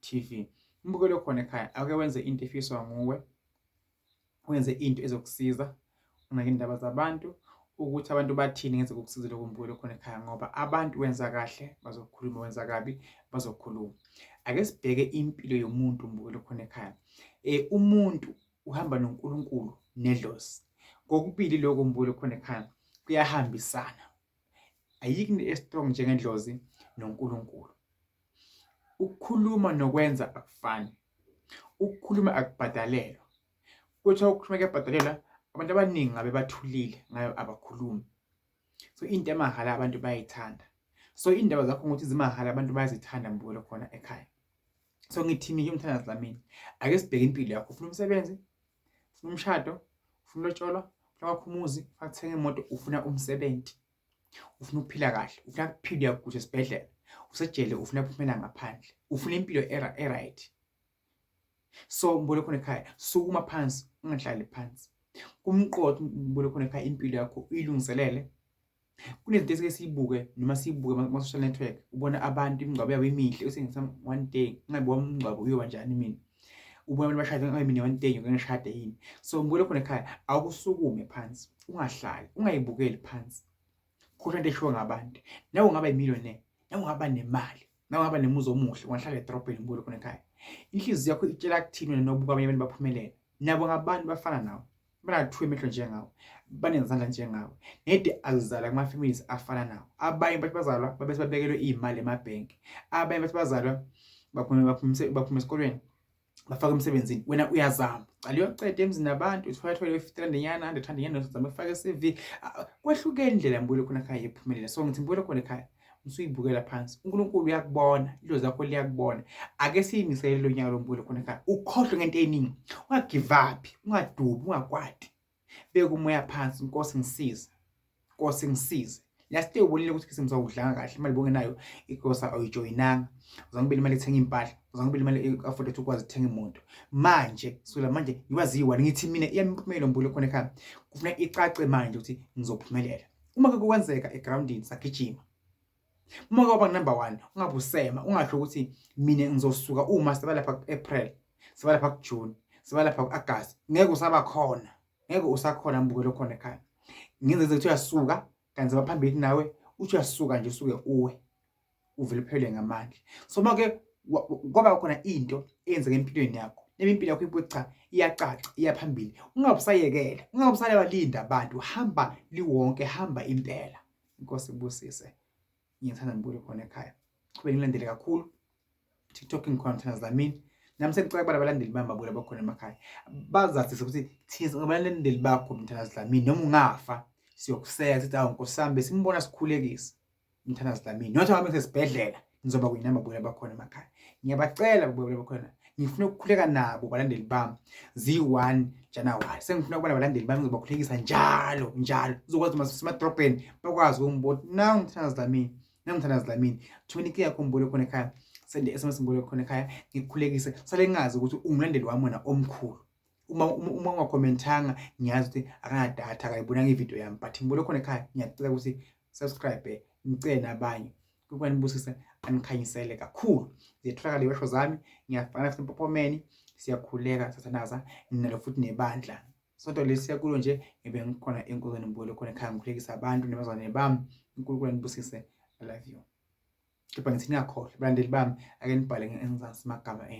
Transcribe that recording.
TV. Umbukelo khona ekhaya ake wenze into efiswa nguwe, wenze into ezokusiza unake indaba zabantu ukuthi abantu bathini ngeze kokusiza lokho umbukelo khona ekhaya, ngoba abantu wenza kahle bazokhuluma, wenza kabi bazokhuluma. Ake sibheke impilo yomuntu umbukelo khona ekhaya. Umuntu uhamba noNkulunkulu nedlozi, kokubili lokho umbukelo khona ekhaya kuyahambisana. Ayikho into estrong njengendlozi noNkulunkulu. Ukukhuluma nokwenza akufani. Ukukhuluma akubhadalelwa. Kuthiwa ukukhuluma kuyabhadalelwa, abantu abaningi ngabe bathulile ngayo abakhulumi. So into emahala abantu bayayithanda. So indaba zakho ukuthi izimahhala abantu bayazithanda mbukelo khona ekhaya. So ngithi mina umthandazi lamini, ake sibheke impilo yakho. Ufuna umsebenzi, ufuna umshado, ufuna ulotsholwa, ufuna kwakho umuzi, ufuna ukuthenga imoto, ufuna umsebenzi, ufuna ukuphila kahle, ufuna ukuphila kuhle esibhedlela, usejele, ufuna ukuphumela ngaphandle, ufuna impilo right. So mbukelo khona ekhaya, sukuma phansi, ungahlali phansi. Kumqotho mbukelo khona ekhaya impilo yakho uyilungiselele. Kunezinto esike siyibuke noma siyibuke kuma-social network, ubona abantu imingcwabo yabo emihle usengithi one day ngabe wami umngcwabo uyoba njani mina. Ubona abantu bashade ngabe mina one day ngeke ngishade yini. So mbukelo khona ekhaya akusukume phansi, ungahlali, ungayibukeli phansi. Khona into eshiwo ngabantu. Nawe ungaba imillionaire, nawe ungaba nemali, nawe ungaba nemuzi omuhle, ungahlala edrobheni mbukelo khona ekhaya. Inhliziyo yakho itshela kuthini wena nobuka abanye abantu baphumelele. Nabo ngabantu bafana nawe. Banathu emehlo njengawe, banezandla njengawe. Nede azizala kuma families afana nawo. Abanye bathi bazalwa babese babekelwe imali emabhenki. Abanye bathi bazalwa baphuma esikolweni bafaka emsebenzini. Wena uyazama. Cala uyoceda emzini nabantu, uthola 50 rand nyana, 100 rand nyana, uzama ukufaka CV. Kwehlukene indlela mbukelo khona ekhaya ephumelela. So ngithi mbukelo khona ekhaya usuyibukela phansi. uNkulunkulu uyakubona, idlozi lakho liyakubona. Ake siyimisele lo nyaka lo mbukelo khona ekhaya. Ukhohlwe ngento eningi. Ungagive up, ungadubi, ungakwati. Beka umoya phansi, Nkosi ngisize. Nkosi ngisize. Last day ubonile ukuthi kisimza udlanga kahle, imali bongenayo ikosa awuyijoyinanga. Uzangibela imali ethenga impahla, uzangibela imali afford ukuthi ukwazi ukuthenga imoto. Manje sula manje iwaziwa ngithi mina iyamphumela mbukelo khona ekhaya. Kufuna icace manje ukuthi ngizophumelela. Uma kukwenzeka egroundini sagijima. Uma kwaba number 1, ungabe usema, ungasho ukuthi mina ngizosuka uma siba lapha ku-April, siba lapha ku-June, siba lapha ku-August. Ngeke usaba khona. Ngeke usakhona mbukelo khona ekhaya. Ngenze ukuthi uyasuka kanti baphambili nawe uthi uyasuka nje usuke uwe uvele uphelele ngamandla. So make ngoba khona into eyenzeka empilweni yakho, impilo yakho ibuca iyacaca iyaphambili. Ungabusayekela, ungabusala balinda abantu, hamba liwonke, hamba impela. Inkosi ibusise. Ngiyithanda mbukelo khona ekhaya. Kube ngilandele kakhulu TikTok ngikhona mthandazi lamini. Nami sengicela kuba abalandeli bami babukela bakhona emakhaya. Bazathi ukuthi thina abalandeli bakho mthandazi lamini noma ungafa siyokuseka sithi awu Nkosi sami besimbona sikhulekisa mthandazi lamini. Nothi ngabe ngisesibhedlela ngizoba kuyinamba babukela bakhona emakhaya. Ngiyabacela babukela bakhona. Ngifuna ukukhuleka nabo abalandeli bami zi1 January. Sengifuna ukubona abalandeli bami ngizobakhulekisa njalo. Uzokwazi uma sisemadrobheni bakwazi ukumbona. Nawu mthandazi lamini. Namthandazi lamini. Thunika yakho mbukelo khona ekhaya. Sende SMS mbukelo khona ekhaya ngikukhulekise. Sale ngazi ukuthi umlandeli wami wona omkhulu. Uma ungakhomentanga ngiyazi ukuthi akanadatha akayibonanga ivideo yami, but mbukelo khona ekhaya ngiyacela ukuthi subscribe ngicela nabanye ukubani busise anikhanyisele kakhulu. Ziyatholakala iwesho zami, ngiyafana futhi empopomeni, siyakhuleka sathanaza ninalo futhi nebandla. Sonto lesiya kulo nje ngibe ngikhona enkozweni mbukelo khona ekhaya ngikhulekisa abantu nebazalwane bami. uNkulunkulu anibusise. I love you. Kepha ngithi ngiyakhohlwa abalandeli bami ake nibhale ngenzansi amagama enu.